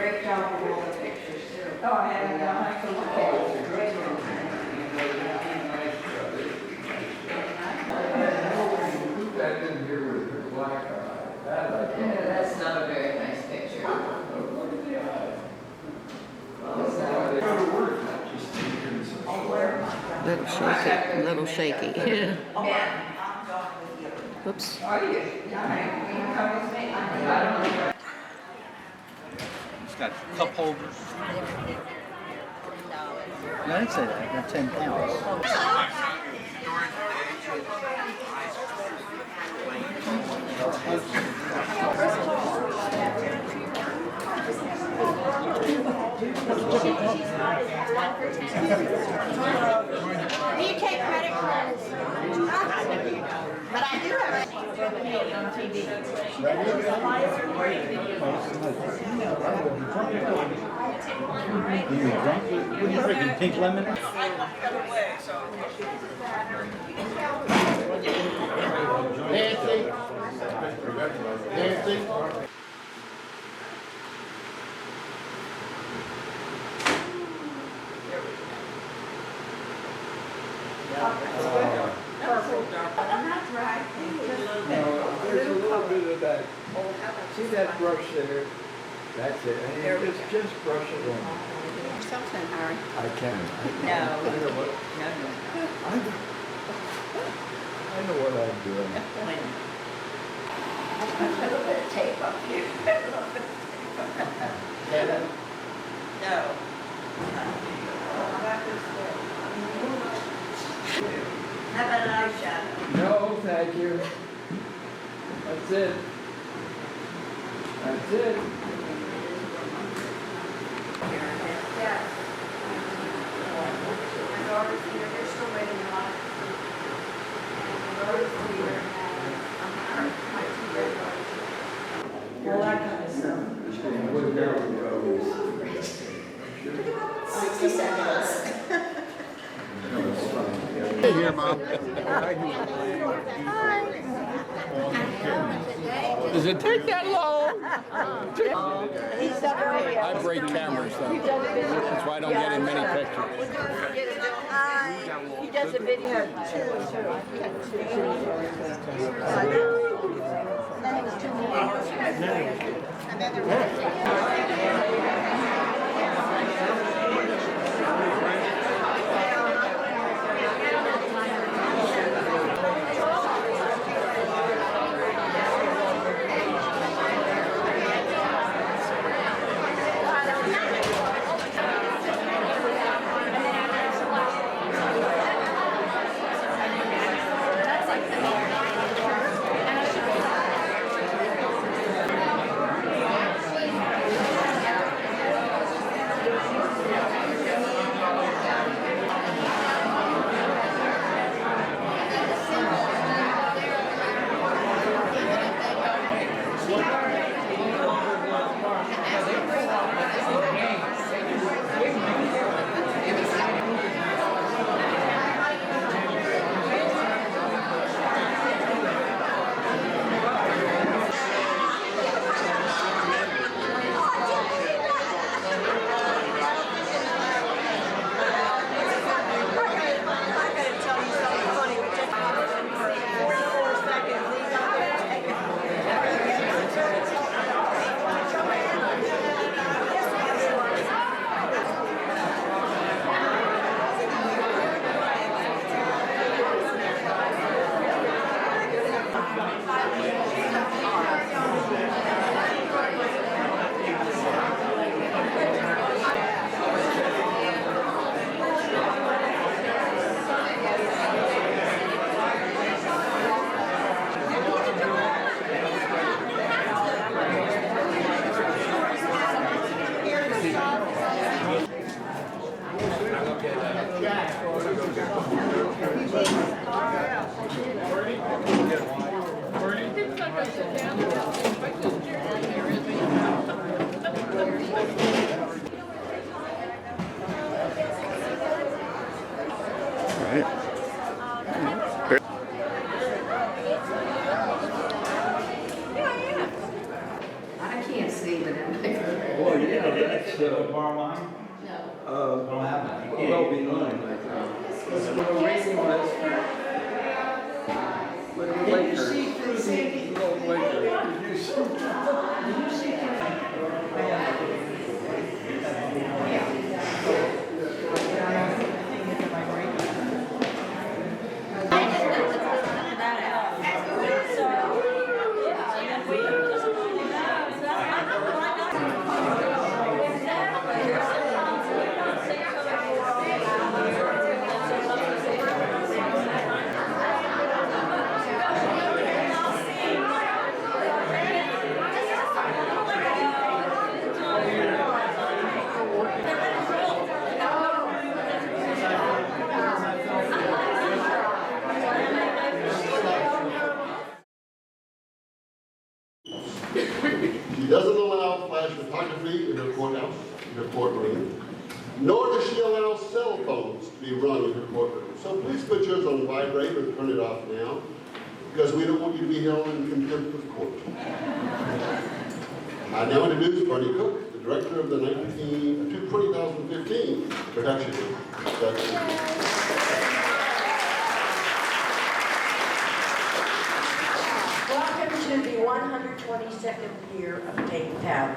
great job with all the pictures too. Oh, I haven't done that for Put that in here with the black eye. That I can. Yeah, that's not a very nice picture. Look at the eye. Go to work, not just thinking something. Little shaky. Ben, Oops. Are you? All right, will you come with me? I don't know. It's got cup holders. No, I didn't say that. They're 10 pounds. Do you take credit cards? But I do have it on TV. You drunk? What are you drinking? Pink lemonade? Nancy? Nancy? That's right. No, there's a little bit of that. See that brush there? That's it. And you just brush it in. Something, Harry. I can. No. I know what. I know what I'm doing. A little bit of tape up here. No. How about an eyeshadow? No, thank you. That's it. That's it. Yes. My daughter's here, they're still waiting on it. And the daughter's here, and my two granddaughters. All that kind of stuff. 60 seconds. Hey, here, Mom. Does it take that long? I break cameras though. That's why I don't get in many pictures. He does a video that's, Borrow mine? well, behind, I think. The rating was, with the Lakers. Little Lakers. She doesn't allow flash photography in her courthouse, in her courtroom, nor does she allow cell phones to be run in her courtroom. So please put yours on vibrate or turn it off now, because we don't want you to be held in contempt of court. I now introduce Bernie Cook, the director of the 2015 production. Welcome to the 122nd year of Dayton Town.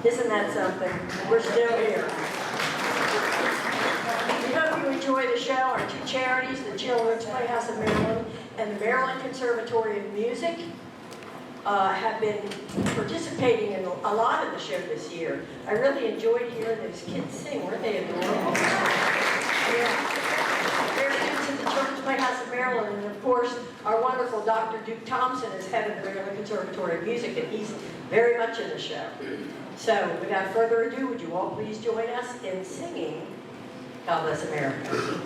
Isn't that something? We're still here. We hope you enjoy the show. Our two charities, the Children's Playhouse of Maryland and the Maryland Conservatory of Music, have been participating in a lot of the show this year. I really enjoyed hearing those kids sing. Weren't they adorable? Yeah. Very good to the Children's Playhouse of Maryland, and of course, our wonderful Dr. Duke Thompson is head of the Maryland Conservatory of Music, and he's very much in the show. So, without further ado, would you all please join us in singing God Bless America.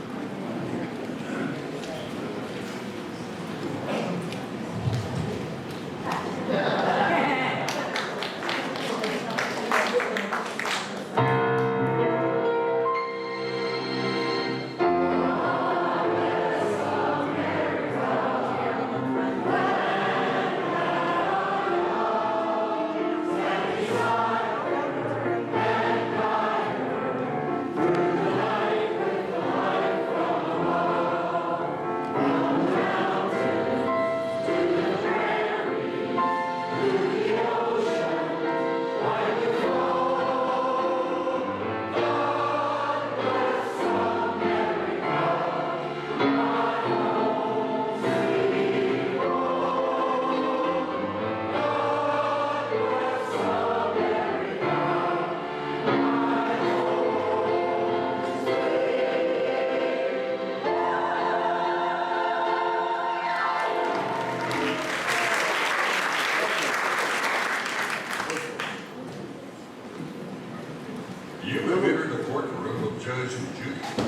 You have entered the courtroom of Judge Judy.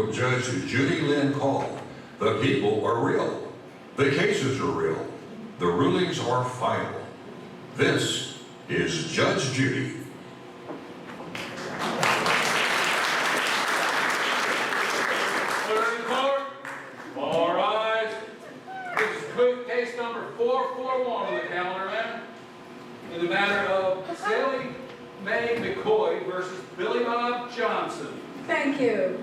courtroom of Judge Judy Lynn called. The people are real. The cases are real. The rulings are final. This is Judge Judy. Clerk of court, all rise. This is quick case number 441 on the calendar, ma'am. In the matter of Sally Mae McCoy versus Billy Bob Johnson. Thank you.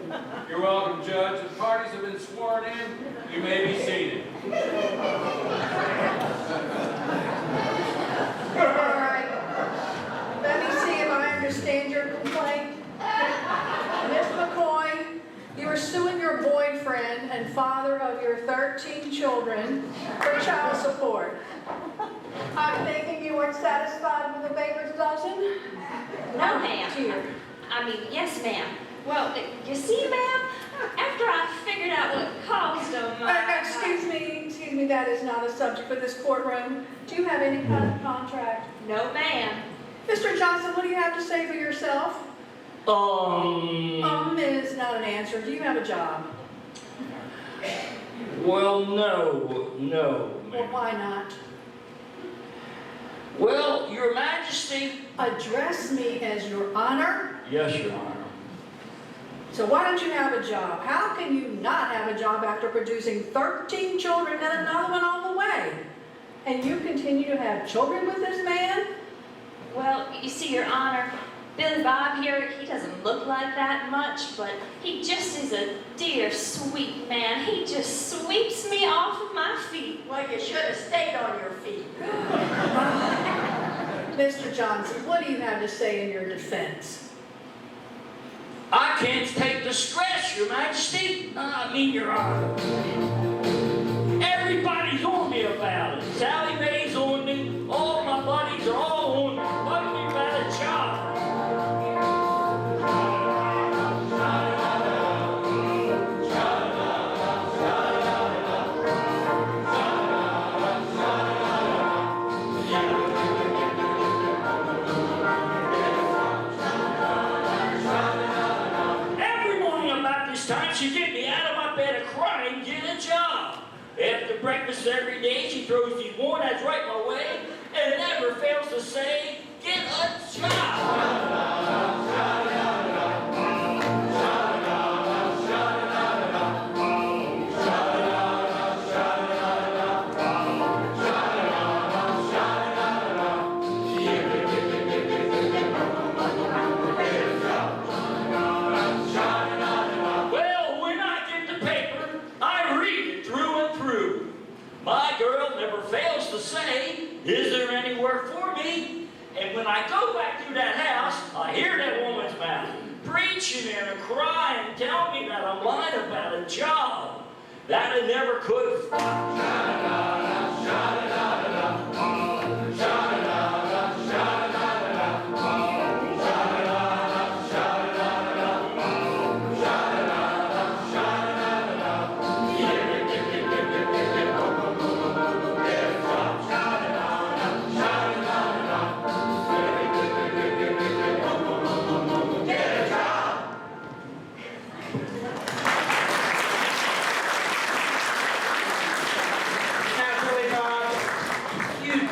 You're welcome, Judge. The parties have been sworn in. You may be seated. All right. Let me see if I understand your complaint. Ms. McCoy, you are suing your boyfriend and father of your 13 children for child support. I'm thinking you weren't satisfied with the baker's dozen? No, ma'am. Dear. I mean, yes, ma'am. Well, you see, ma'am, after I figured out what caused them, Excuse me, that is not a subject for this courtroom. Do you have any kind of contract? No, ma'am. Mr. Johnson, what do you have to say for yourself? Is not an answer. Do you have a job? Well, no, Well, ma'am. why not? Well, Your Majesty. Address me as Your Honor. Yes, Your Honor. So why don't you have a job? How can you not have a job after producing 13 children and another one on the way? And you continue to have children with this man? Well, you see, Your Honor, Billy Bob here, he doesn't look like that much, but he just is a dear, sweet man. He just sweeps me off of my feet. Well, you should have stayed on your feet. Mr. Johnson, what do you have to say in your defense? I can't take the stress, Your Majesty. I mean, Your Honor. Everybody's on me about it. Sally Mae's on me. All my buddies are all on me. Bugging me about a job. She get me out of my bed crying, get a job. After breakfast every day, she throws these worn ads right my way and never fails to say, get a job. Is there any work for me? And when I go back through that house, I hear that woman's mouth preaching and crying, telling me that I'm lying about a job that I never could find.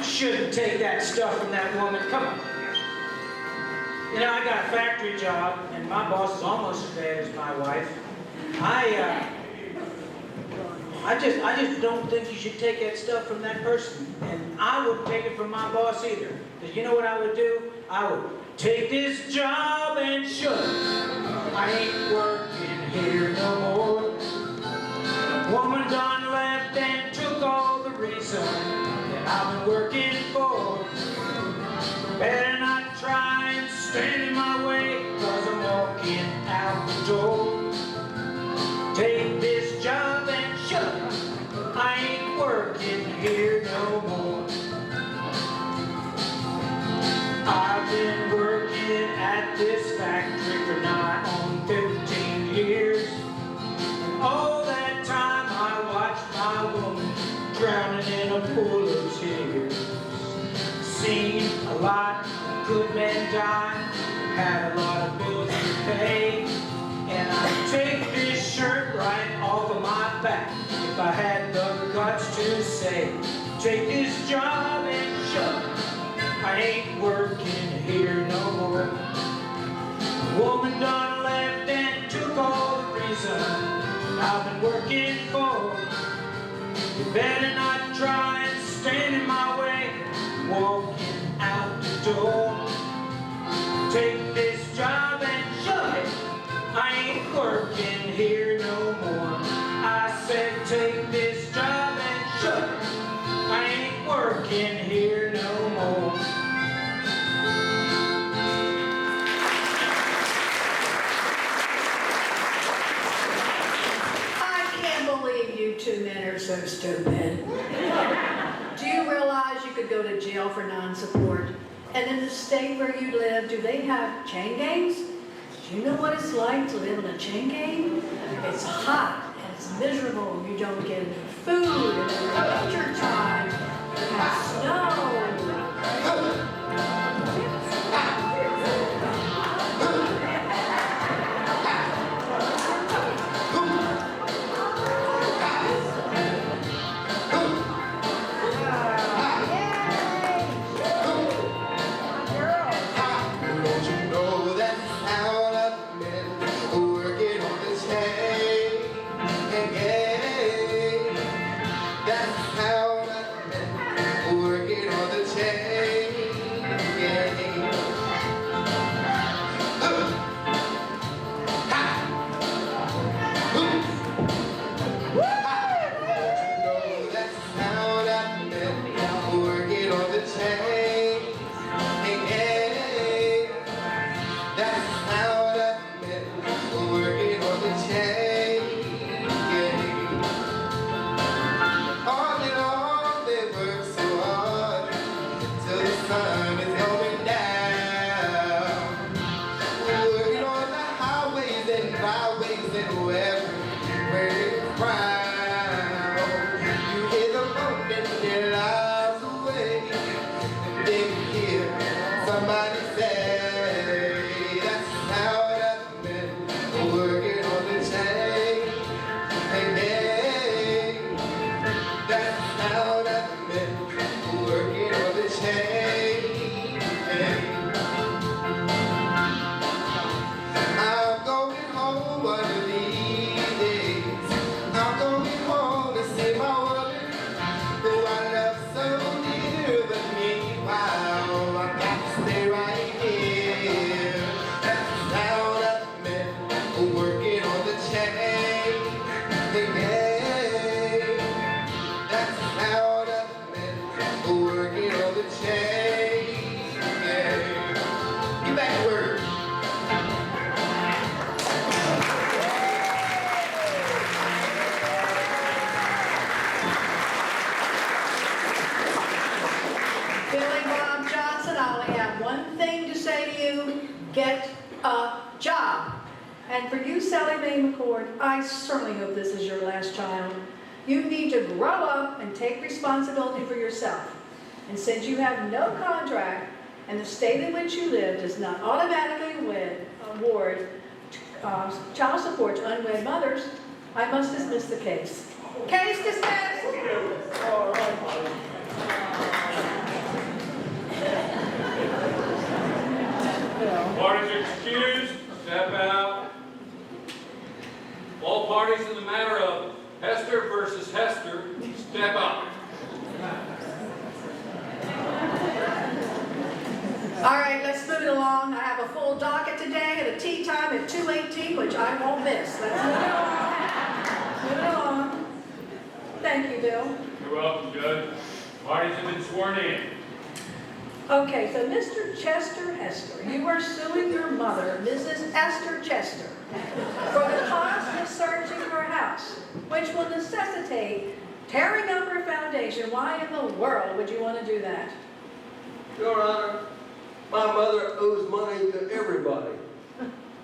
Shouldn't take that stuff from that woman. Come on. You know, I got a factory job, and my boss is almost as bad as my wife. I just don't think you should take that stuff from that person, and I wouldn't take it from my boss either. Because you know what I would do? I would take this job and shut it. I ain't working here no more. Woman done left and took all the reason I've been working for. Better not try and stand in my way, cause I'm walking out the door. Take this job and shut up. I ain't working here no more. I've been working at this factory for nigh on 15 years. And all that time I watched my woman drowning in a pool of tears. Seen a lot of good men die, had a lot of bills to pay, and I take this shirt take this job and shut it. I ain't working here no more. A woman done left and took all the reason I've been working for. You better not try and stand in my way, walking out the door. Take this job and shut it. I ain't working here no more. I said take this job and shut it. I ain't working here no more. I can't believe you two men are so stupid. Do you realize you could go to jail for non-support? And in the state where you live, do they have chain gangs? Do you know what it's like to live in a chain gang? It's hot and it's miserable. You don't get any food and in winter time you have snow. Get a job. And for you, Sally Mae McCord, I certainly hope this is your last child. You need to grow up and take responsibility for yourself. And since you have no contract and the state in which you live does not automatically award child support to unwed mothers, I must dismiss the case. Case dismissed. All right. Parties excused, step out. All parties in the matter of Hester versus Hester, step out. All right, let's move it along. I have a full docket today and a tea time at 2:18, which I won't miss. Let's move it along. Move it along. Thank you, Bill. You're welcome, Judge. Parties have been sworn in. Okay, so Mr. Chester Hester, you are suing your mother, Mrs. Esther Chester, for the cost of searching her house, which will necessitate tearing up her foundation. Why in the world would you want to do that? Your Honor, my mother owes money to everybody,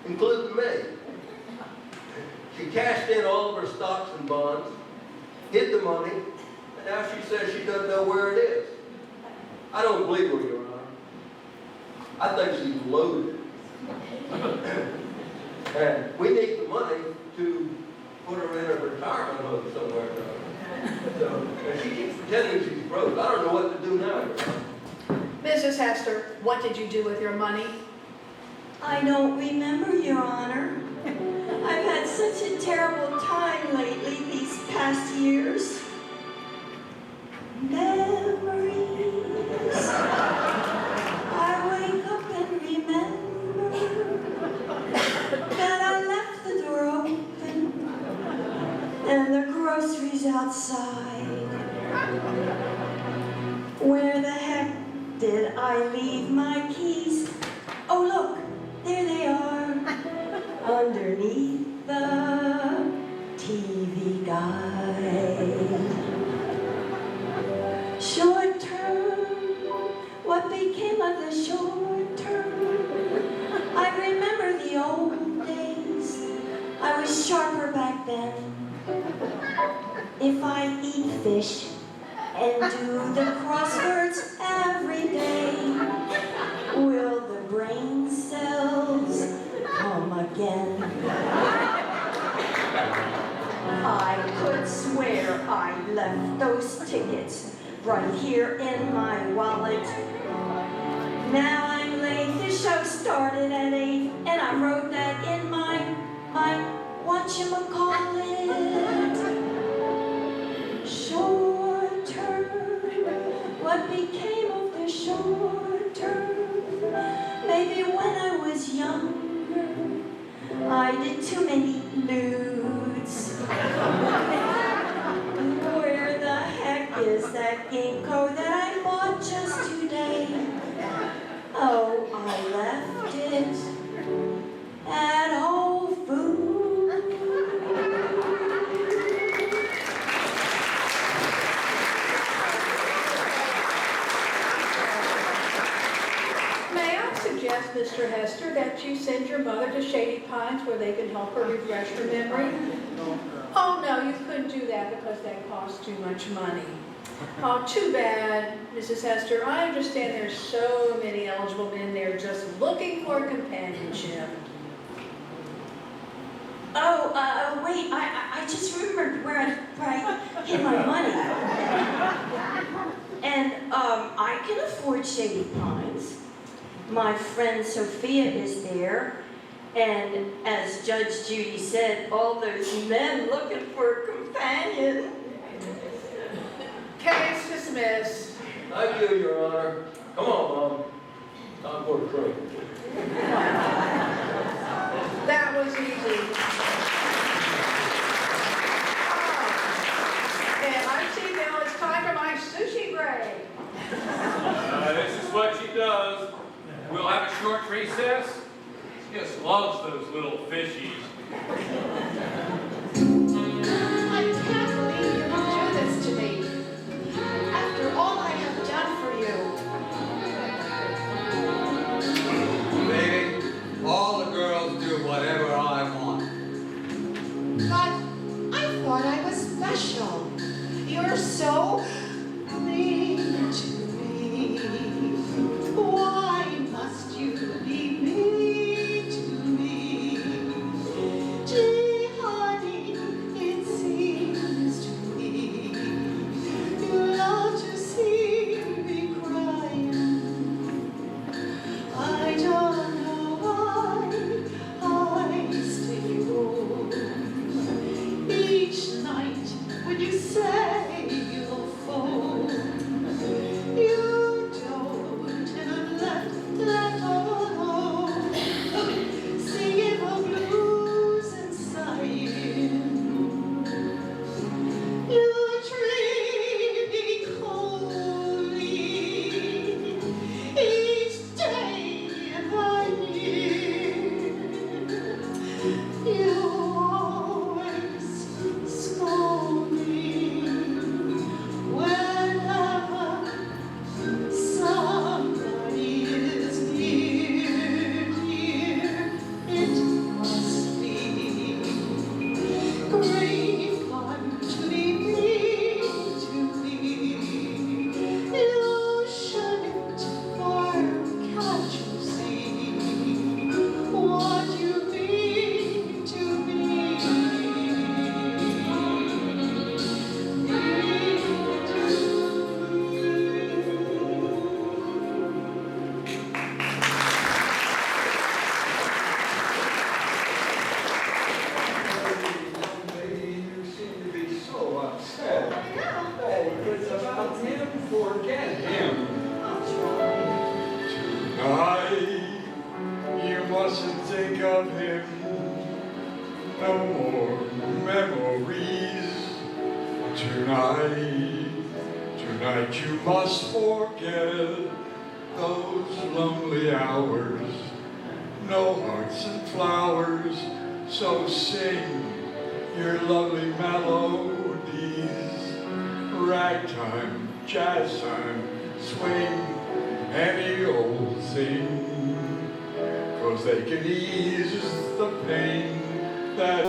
including me. She cashed in all of her stocks and bonds, hid the money, and now she says she doesn't know where it is. I don't believe her, Your Honor. I think she's loaded. And we need the money to put her in a retirement home somewhere. So, and she keeps pretending she's broke. I don't know what to do now, Your Honor. Mrs. Hester, what did you do with your money? I don't remember, Your Honor. I've had such a terrible time lately these past years. Memories. I wake up and remember that I left the door open and the groceries outside. Where the heck did I leave my keys? Oh look, there they are, underneath the TV guide. Short term, what became of the short term? I remember the old days, I was sharper back then. If I eat fish and do the crosswords every day, will the brain cells come again? I could swear I left those tickets right here in my wallet. Now I'm late, the show started at 8, and I wrote that in my whatchamacallit. Short term, what became of the short term? Maybe when I was younger, I did too many nudes. Where the heck is that ginkgo that I bought just today? Oh, I left it at Whole Foods. May I suggest, Mr. Hester, that you send your mother to Shady Pines where they can help her refresh her memory? Oh, no, you couldn't do that because that costs too much money. Oh, too bad, Mrs. Hester. I understand there's so many eligible men there just looking for companionship. Oh, wait, I just remembered where I hid my money. And, I can afford Shady Pines. My friend Sophia is there. And as Judge Judy said, all those men looking for a companion. Case dismissed. Thank you, Your Honor. Come on, Mom. Time for a drink. That was easy. And I see now it's time for my sushi break. This is what she does. We'll have a short recess. She just loves those little fishies. I can't believe you would do this to me. After all I have done for you. Baby, all the girls do whatever I want. But I thought I was special. You're so mean to me. Why must you be mean to me? Gee, honey, it seems to me you love to see me crying. I don't know why I stay home each night when you say you'll phone. You don't, and I'm left alone, singing the blues and sighing. You treat me coldly each day I'm here. You always scold me more memories tonight. Tonight you must forget those lonely hours. No hearts and flowers, so sing your lovely melodies. Ragtime, jazz time, swing, any old thing. 'Cause they can ease the pain that